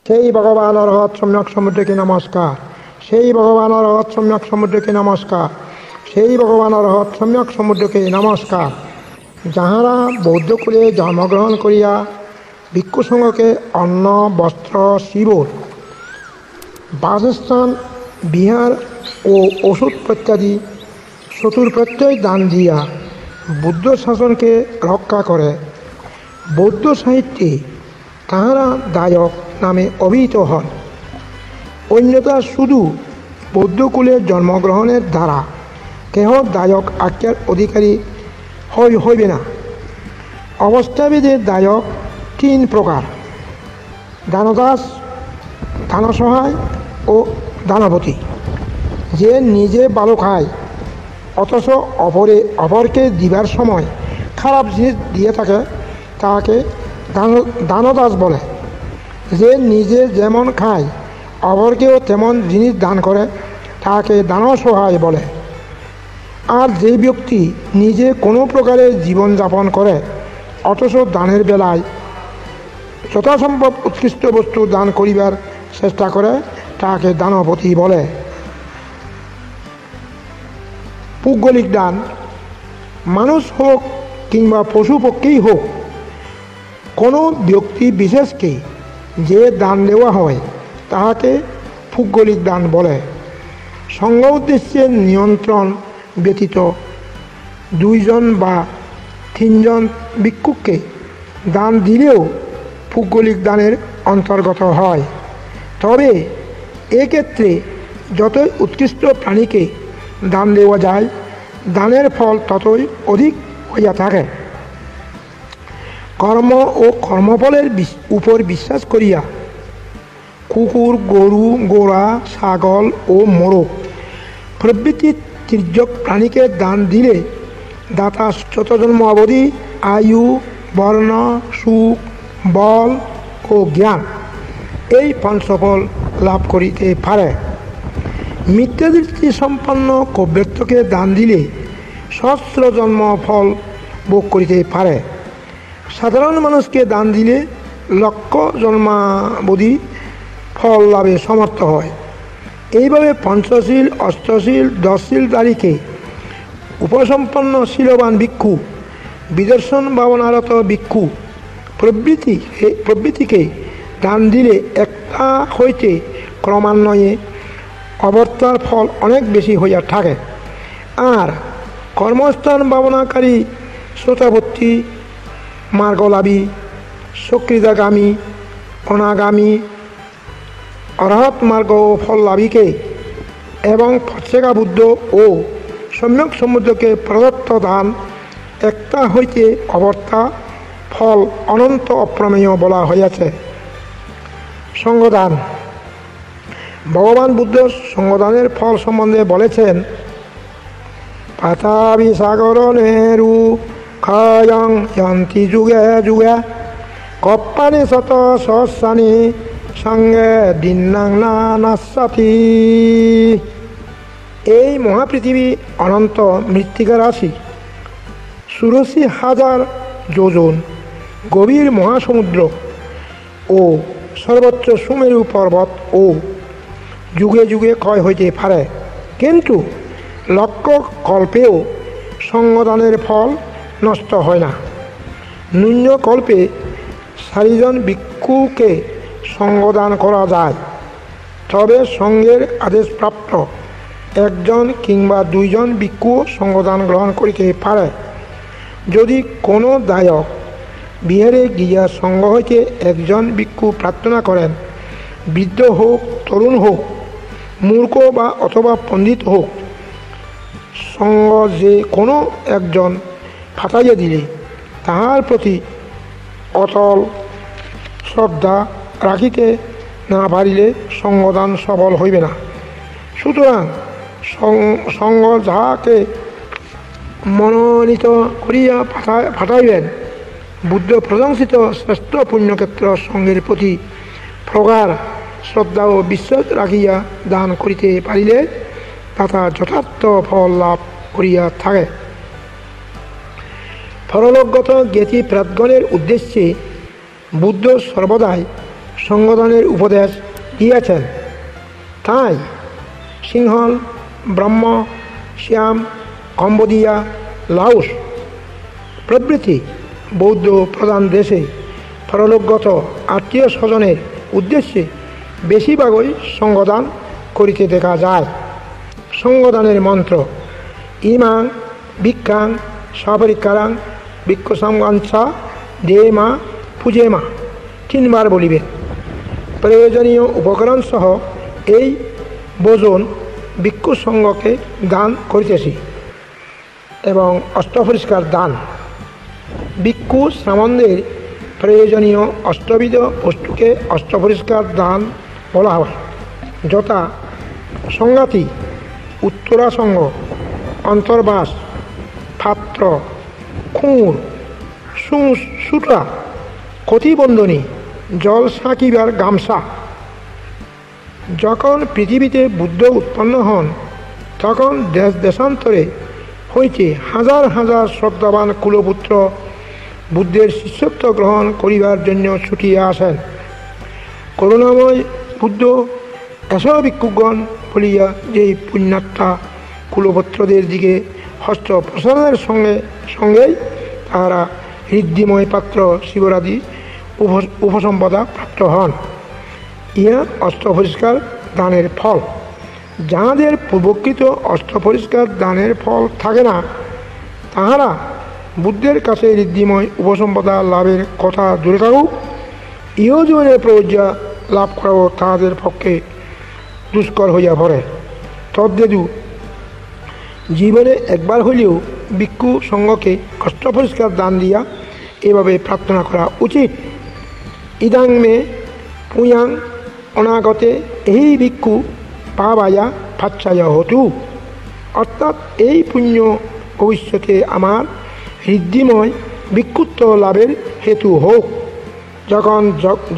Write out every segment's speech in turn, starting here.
সেই ভগবান অরহৎ সম্যক সমুদ্রকে নমস্কার। সেই ভগবান অরহৎ সম্যক সমুদ্রকে নমস্কার। সেই ভগবান অরহৎ সম্যক সমুদ্রকে নমস্কার। যাহারা বৌদ্ধকুলে জন্মগ্রহণ করিয়া ভিক্ষুসঙ্গকে অন্ন, বস্ত্র, শিবর, বাসস্থান, বিহার ও ওষুধ প্রত্যাদি চতুর্প্রত্যয় দান দিয়া বুদ্ধ শাসনকে রক্ষা করে, বৌদ্ধ সাহিত্যে তাহারা দায়ক নামে অভিহিত হন। অন্যথা শুধু বৌদ্ধকুলের জন্মগ্রহণের দ্বারা কেহ দায়ক আখ্যার অধিকারী হইবে না। অবস্থাভেদে দায়ক তিন প্রকার: দানদাস, দানসহায় ও দানপতি। যে নিজে ভালো খায় অথচ অপরকে দিবার সময় খারাপ জিনিস দিয়ে থাকে তাকে দানদাস বলে। যে নিজে যেমন খায় অপরকেও তেমন জিনিস দান করে তাকে দানসহায় বলে। আর যে ব্যক্তি নিজে কোনো প্রকারে জীবনযাপন করে অথচ দানের বেলায় যথাসম্ভব উৎকৃষ্ট বস্তু দান করিবার চেষ্টা করে তাকে দানপতি বলে। পৌগলিক দান, মানুষ হোক কিংবা পশু পক্ষীই হোক, কোনো ব্যক্তি বিশেষকে যে দান দেওয়া হয় তাহাকে পৌগলিক দান বলে। সঙ্গ উদ্দেশ্যের নিয়ন্ত্রণ ব্যতীত 2 জন বা 3 জন ভিক্ষুককে দান দিলেও পৌগলিক দানের অন্তর্গত হয়। তবে এক্ষেত্রে যতই উৎকৃষ্ট প্রাণীকে দান দেওয়া যায় দানের ফল ততই অধিক হইয়া থাকে। কর্ম ও কর্মফলের উপর বিশ্বাস করিয়া কুকুর, গরু, ঘোড়া, ছাগল ও মোরগ প্রভৃতি তির্যক প্রাণীকে দান দিলে দাতা শতজন্ম অবধি আয়ু, বর্ণ, সুখ, বল ও জ্ঞান এই পঞ্চফল লাভ করিতে পারে। মিথ্যাদৃষ্টি সম্পন্ন কব্যত্বকে দান দিলে সহস্র জন্ম ফল ভোগ করিতে পারে। সাধারণ মানুষকে দান দিলে লক্ষ জন্মাবধি ফল লাভে সমর্থ হয়। এইভাবে পঞ্চশীল, অষ্টশীল, 10 শীলধারীকে উপসম্পন্ন শীলবান ভিক্ষু, বিদর্শন ভাবনারত ভিক্ষু প্রভৃতিকে দান দিলে একটা হইতে ক্রমান্বয়ে অবর্তার ফল অনেক বেশি হইয়া থাকে। আর কর্মস্থান ভাবনাকারী, শ্রোতাবর্তী, মার্গলাভী, সক্রিয়াগামী, অনাগামী, অরহৎ মার্গ ও ফললাভীকে এবং প্রত্যেকা বুদ্ধ ও সম্যক সমুদ্রকে প্রদত্ত দান একটা হইতে অবর্তা ফল অনন্ত অপ্রমেয় বলা হইয়াছে। সঙ্গদান। ভগবান বুদ্ধ সঙ্গদানের ফল সম্বন্ধে বলেছেন, পাতাবি সাগর নেরু ক্ষয়ং যন্তি যুগে যুগে কপ্পানি শত সহস্রানি সঙ্গে দিন্নাং নানাসাতি। এই মহাপৃথিবী অনন্ত মৃত্তিকা রাশি, 84,000 যোজন গভীর মহাসমুদ্র ও সর্বোচ্চ সুমেরু পর্বত ও যুগে যুগে ক্ষয় হইতে পারে, কিন্তু লক্ষ কল্পেও সঙ্গদানের ফল নষ্ট হয় না। ন্যূন কল্পে 4 জন ভিক্ষুকে সঙ্গদান করা যায়। তবে সঙ্গের আদেশপ্রাপ্ত 1 জন কিংবা 2 জন ভিক্ষু সঙ্গদান গ্রহণ করিতে পারে। যদি কোনো দায়ক বিহারে গিয়া সঙ্গ হইতে 1 জন ভিক্ষু প্রার্থনা করেন, বৃদ্ধ হোক, তরুণ হোক, মূর্খ বা অথবা পণ্ডিত হোক, সঙ্গ যে কোনো 1 জন ফাটাইয়া দিলে তাহার প্রতি অটল শ্রদ্ধা রাখিতে না পারিলে সঙ্গদান সফল হইবে না। সুতরাং সঙ্গ যাহাকে মনোনীত করিয়া ফাটাইবেন, বুদ্ধ প্রশংসিত শ্রেষ্ঠ পুণ্যক্ষেত্র সঙ্গের প্রতি প্রগাঢ় শ্রদ্ধা ও বিশ্বাস রাখিয়া দান করিতে পারিলে তাতা যথার্থ ফল লাভ করিয়া থাকে। পরলোকগত জ্ঞাতি প্রাতগণের উদ্দেশ্যে বুদ্ধ সর্বদাই সঙ্গদানের উপদেশ দিয়েছেন। তাই সিংহল, ব্রহ্ম, শ্যাম, কম্বোডিয়া, লাওস প্রভৃতি বৌদ্ধ প্রধান দেশে পরলোকগত আত্মীয় স্বজনের উদ্দেশ্যে বেশিরভাগই সঙ্গদান করিতে দেখা যায়। সঙ্গদানের মন্ত্র: ইমাং ভিক্ষাং সপরিকারাং ভিক্ষুসঙ্গাঞ্চা দেমা পূজেমা 3 বার বলিবে। প্রয়োজনীয় উপকরণ সহ এই ভোজন ভিক্ষু সঙ্গকে দান করিতেছি। এবং অষ্টপরিষ্কার দান: ভিক্ষু শ্রামণদের প্রয়োজনীয় অষ্টবিধ বস্তুকে অষ্টপরিষ্কার দান বলা হয়, যথা সংগাতি, উত্তরাসঙ্গ, অন্তর্বাস, পাত্র, খুঁড়, সুতা, কটিবন্ধনী, জল সাঁকিবার গামছা। যখন পৃথিবীতে বুদ্ধ উৎপন্ন হন, তখন দেশ দেশান্তরে হইতে হাজার হাজার শ্রদ্ধাবান কুলপুত্র বুদ্ধের শিষ্যত্ব গ্রহণ করিবার জন্য ছুটিয়া আসেন। করুণাময় বুদ্ধ এসব ভিক্ষুগণ বলিয়া যেই পুণ্যাত্মা কুলপুত্রদের দিকে হস্ত প্রসারণের সঙ্গেই তাহারা ঋদ্ধিময় পাত্র শিবরাদি উপসম্পদা প্রাপ্ত হন। ইহা অষ্টপরিষ্কার দানের ফল। যাহাদের পূর্বকৃত অষ্টপরিষ্কার দানের ফল থাকে না, তাহারা বুদ্ধের কাছে ঋদ্ধিময় উপসম্পদা লাভের কথা দূরে থাকুক, ইহ জীবনের প্রজ্ঞা লাভ করাও তাহাদের পক্ষে দুষ্কর হইয়া পড়ে। তদ্দেদু জীবনে একবার হইলেও ভিক্ষু সঙ্গকে অষ্টপরিষ্কার দান দিয়া এভাবে প্রার্থনা করা উচিত: ইদাং মে পুয়াং অনাগতে এই ভিক্ষু পাবায়া ফাচ্ছায়া হতু। অর্থাৎ এই পুণ্য ভবিষ্যতে আমার ঋদ্ধিময় ভিক্ষুত্ব লাভের হেতু হোক। যখন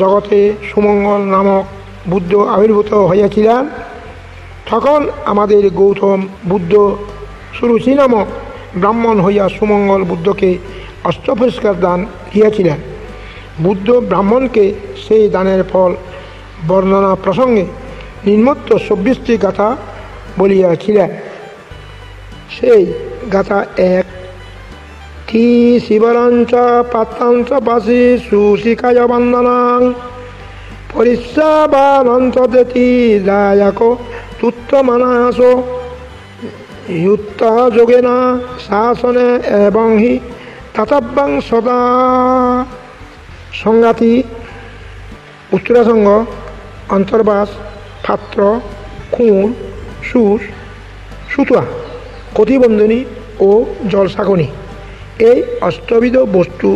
জগতে সুমঙ্গল নামক বুদ্ধ আবির্ভূত হইয়াছিলেন, তখন আমাদের গৌতম বুদ্ধ সুরুচি নামক ব্রাহ্মণ হইয়া সুমঙ্গল বুদ্ধকে অষ্টপরিষ্কার দান দিয়েছিলেন। বুদ্ধ ব্রাহ্মণকে সেই দানের ফল বর্ণনা প্রসঙ্গে নিম্নোক্ত 24টি গাথা বলিয়াছিলেন। সেই গাথা: 1 টি শিবরাঞ্চ পাত্রাঞ্চ পাশি সুশিকায় বন্দনাং পরিশ্রাবানঞ্চ দেতি দায়াক তুত্তমানাস যুক্তা যোগেনা শাসনে এবং হি ততব্যাং সদা। সংগাতি, উত্তরাসঙ্গ, অন্তর্বাস, পাত্র, খুঁড়, সুতা, কটিবন্ধনী ও জলসাগনি, এই অষ্টবিধ বস্তু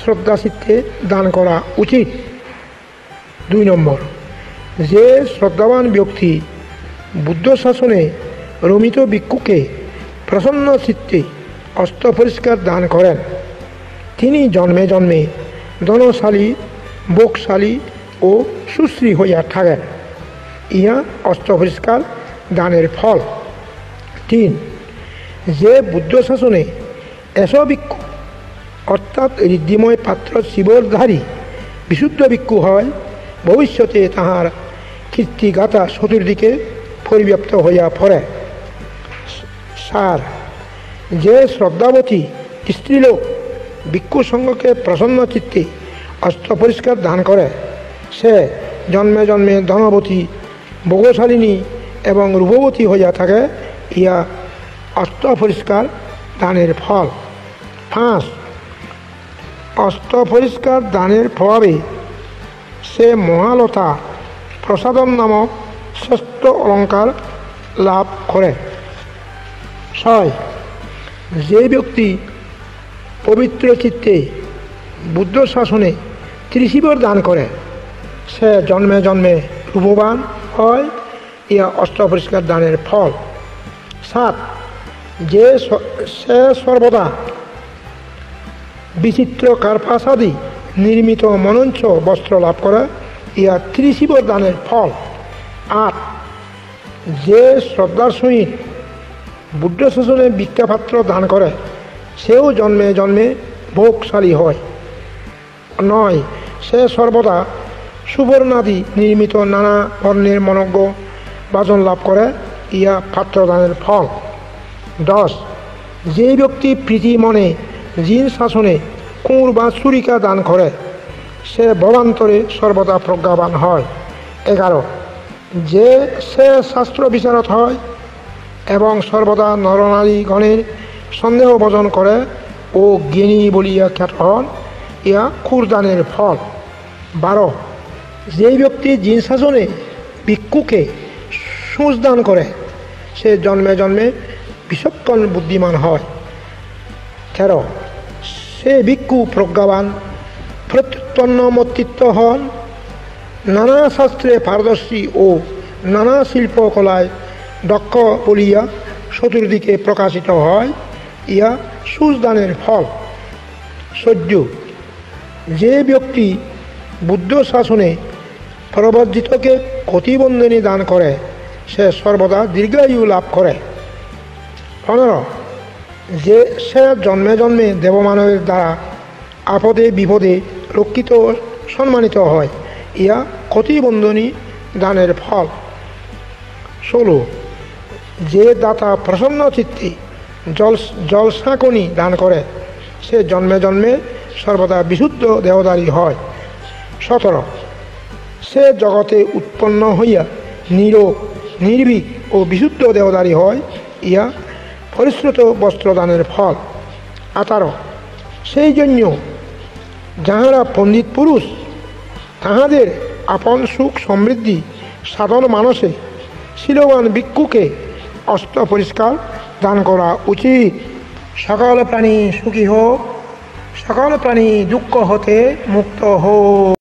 শ্রদ্ধাচিত্তে দান করা উচিত। 2 নম্বর, যে শ্রদ্ধাবান ব্যক্তি বুদ্ধ শাসনে রমিত ভিক্ষুকে প্রসন্ন চিত্তে অষ্টপরিষ্কার দান করেন, তিনি জন্মে জন্মে ধনশালী, ভোগশালী ও সুশ্রী হইয়া থাকেন। ইহা অষ্টপরিষ্কার দানের ফল। 3, যে বুদ্ধ শাসনে এস ভিক্ষু অর্থাৎ ঋদ্ধিময় পাত্র শিবরধারী বিশুদ্ধ ভিক্ষু হয়, ভবিষ্যতে তাহার কীর্তিগাথা চতুর্দিকে পরিব্যাপ্ত হইয়া পড়ে। 4, যে শ্রদ্ধাবতী স্ত্রীলোক ভিক্ষু সঙ্গকে প্রসন্ন চিত্তে অষ্টপরিষ্কার দান করে, সে জন্মে জন্মে ধনবতী, ভোগশালিনী এবং রূপবতী হইয়া থাকে। ইহা অষ্টপরিষ্কার দানের ফল। 5, অষ্টপরিষ্কার দানের প্রভাবে সে মহালতা প্রসাদম নামক শ্রেষ্ঠ অলঙ্কার লাভ করে। 6, যে ব্যক্তি পবিত্র চিত্তে বুদ্ধ শাসনে ত্রিশিবর দান করে, সে জন্মে জন্মে রূপবান হয়। ইহা অষ্টপরিষ্কার দানের ফল। 7, যে সে সর্বদা বিচিত্র কার্পাসাদি নির্মিত মনঞ্চ বস্ত্র লাভ করে, ইহা ত্রিশিবর দানের ফল। 8, যে শ্রদ্ধার সহিত বুদ্ধ শাসনে ভিক্ষাপাত্র দান করে, সেও জন্মে জন্মে ভোগশালী হয়। 9, সে সর্বদা সুবর্ণাদি নির্মিত নানা বর্ণের মনজ্ঞ বাজন লাভ করে, ইয়া পাত্রদানের ফল। 10 যে ব্যক্তি প্রীতি মনে জিন শাসনে কুঁড় বা ছুরিকা দান করে, সে ভবান্তরে সর্বদা প্রজ্ঞাবান হয়। 11 যে সে শাস্ত্র বিশারদ হয় এবং সর্বদা নরনারীগণের সন্দেহ ভজন করে ও জ্ঞানী বলিয়া খ্যাত হন, ইয়া ক্ষুরদানের ফল। 12 যে ব্যক্তি জিন শাসনে ভিক্ষুকে সুচ দান করে, সে জন্মে জন্মে বিচক্ষণ বুদ্ধিমান হয়। 13 সে ভিক্ষু প্রজ্ঞাবান প্রত্যুত্পন্নমতিত্ব হন, নানা শাস্ত্রে পারদর্শী ও নানা শিল্পকলায় দক্ষ বলিয়া চতুর্দিকে প্রকাশিত হয়, ইয়া সুচদানের ফল। 14 যে ব্যক্তি বুদ্ধ শাসনে প্রবর্জিতকে ক্ষতিবন্ধনী দান করে, সে সর্বদা দীর্ঘায়ু লাভ করে। 15 যে সে জন্মে জন্মে দেবমানবের দ্বারা আপদে বিপদে রক্ষিত সম্মানিত হয়, ইয়া ক্ষতিবন্ধনী দানের ফল। 16 যে দাতা প্রসন্ন চিত্তে জলসাকনি দান করে, সে জন্মে জন্মে সর্বদা বিশুদ্ধ দেহধারী হয়। 17 সে জগতে উৎপন্ন হইয়া নিরোগ নির্ভীক ও বিশুদ্ধ দেহধারী হয়, ইয়া পরিশ্রুত বস্ত্রদানের ফল। 18 সেই জন্য যাহারা পণ্ডিত পুরুষ, তাহাদের আপন সুখ সমৃদ্ধি সাধন মানসে শিলবান ভিক্ষুকে অস্ত্র পরিষ্কার দান করা উচিত। সকল প্রাণী সুখী হোক, সকল প্রাণী দুঃখ হতে মুক্ত হোক।